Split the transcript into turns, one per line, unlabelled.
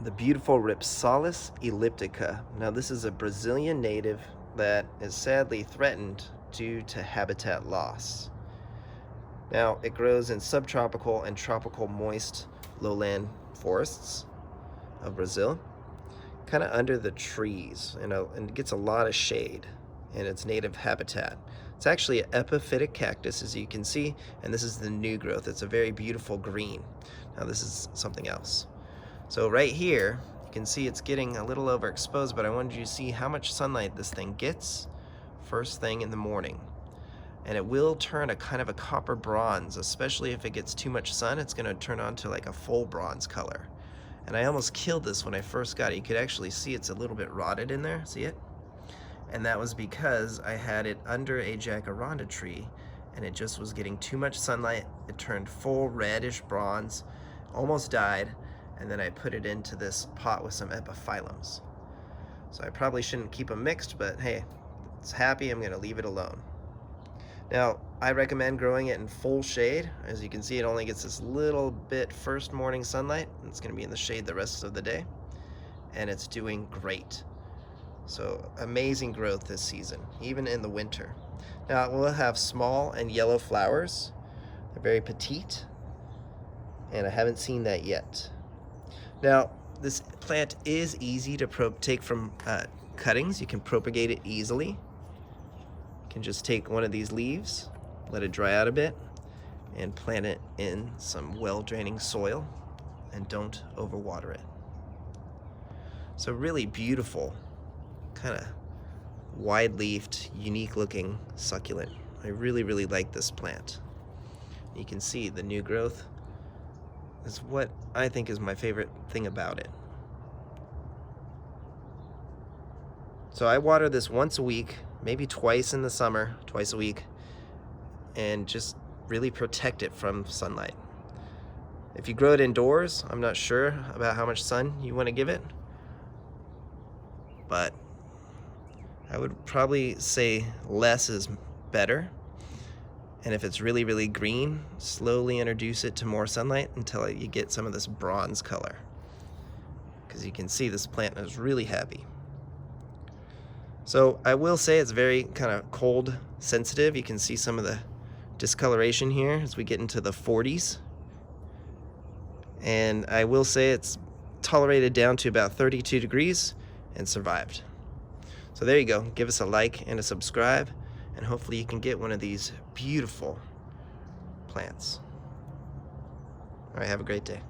the beautiful Rhipsalis Elliptica. Now this is a Brazilian native that is sadly threatened due to habitat loss. Now it grows in subtropical and tropical moist lowland forests of Brazil, kind of under the trees, and it gets a lot of shade in its native habitat. It's actually an epiphytic cactus, as you can see, and this is the new growth. It's a very beautiful green. Now this is something else. So right here, you can see it's getting a little overexposed, but I wanted you to see how much sunlight this thing gets first thing in the morning. And it will turn a kind of a copper bronze, especially if it gets too much sun. It's gonna turn on to like a full bronze color. And I almost killed this when I first got it. You could actually see it's a little bit rotted in there, see it? And that was because I had it under a jacaranda tree and it just was getting too much sunlight. It turned full reddish bronze, almost died, and then I put it into this pot with some epiphyllums. So I probably shouldn't keep them mixed, but hey, it's happy, I'm gonna leave it alone. Now, I recommend growing it in full shade. As you can see, it only gets this little bit first morning sunlight, and it's gonna be in the shade the rest of the day, and it's doing great. So amazing growth this season, even in the winter. Now it will have small and yellow flowers. They're very petite, and I haven't seen that yet. Now, this plant is easy to take from cuttings. You can propagate it easily. You can just take one of these leaves, let it dry out a bit, and plant it in some well-draining soil, and don't overwater it. So really beautiful, kind of wide-leafed, unique-looking succulent. I really, really like this plant. You can see the new growth is what I think is my favorite thing about it. So I water this once a week, maybe twice in the summer, twice a week, and just really protect it from sunlight. If you grow it indoors, I'm not sure about how much sun you want to give it, but I would probably say less is better. And if it's really, really green, slowly introduce it to more sunlight until you get some of this bronze color. Because you can see this plant is really happy. So I will say it's very kind of cold sensitive. You can see some of the discoloration here as we get into the 40s. And I will say it's tolerated down to about 32 degrees and survived. So there you go. Give us a like and a subscribe, and hopefully you can get one of these beautiful plants. All right, have a great day.